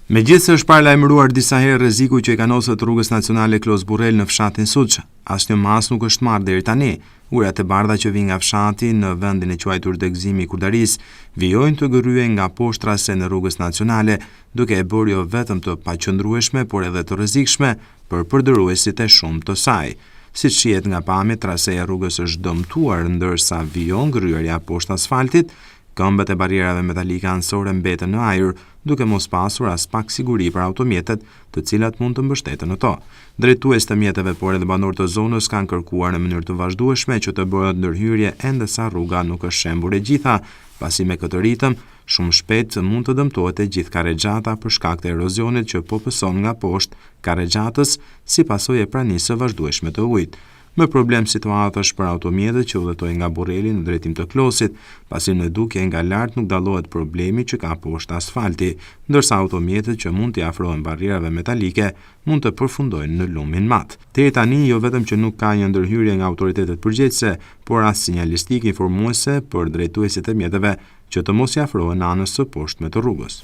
Megjithëse është paralajmëruar disa herë rreziku që i kanosët rrugës nacionale Klos-Burrel në fshatin Suç, asnjë mas nuk është marrë deri tani. Ujrat e bardha që vijnë nga fshati në vendin e quajtur Degëzimi i Kurdaris vijojnë të gërryen nga poshtrase në rrugës nacionale, duke e bërë jo vetëm të paqëndrueshme, por edhe të rrezikshme për përdëruesit e shumë të saj. Siç shihet nga pamjet, traseja e rrugës është dëmtuar ndërsa vijon gërryerja poshtë asfaltit. Këmbët e barierave metalike anësore mbeten në ajër, duke mos pasur as pak siguri për automjetet, të cilat mund të mbështeten në to. Drejtues të mjeteve, por edhe banorë të zonës kanë kërkuar në mënyrë të vazhdueshme që të bëhet ndërhyrje ende sa rruga nuk është shembur e gjitha, pasi me këtë ritëm shumë shpejt mund të dëmtohet e gjithë karrexhata për shkak të erozionit që po pëson nga poshtë karrexhatës si pasojë e pranisë së vazhdueshme të ujit. Më problem situata është për automjetet që udhëtojnë nga Burreli në drejtim të Klosit, pasi në dukje nga lart nuk dallohet problemi që ka poshtë asfalti, ndërsa automjetet që mund t'i afrohen barrierave metalike mund të përfundojnë në lumin mat. Deri tani jo vetëm që nuk ka një ndërhyrje nga autoritetet përgjegjëse, por as sinjalistikë informuese për drejtuesit e mjeteve që të mos i afrohen anës së poshtme të rrugës.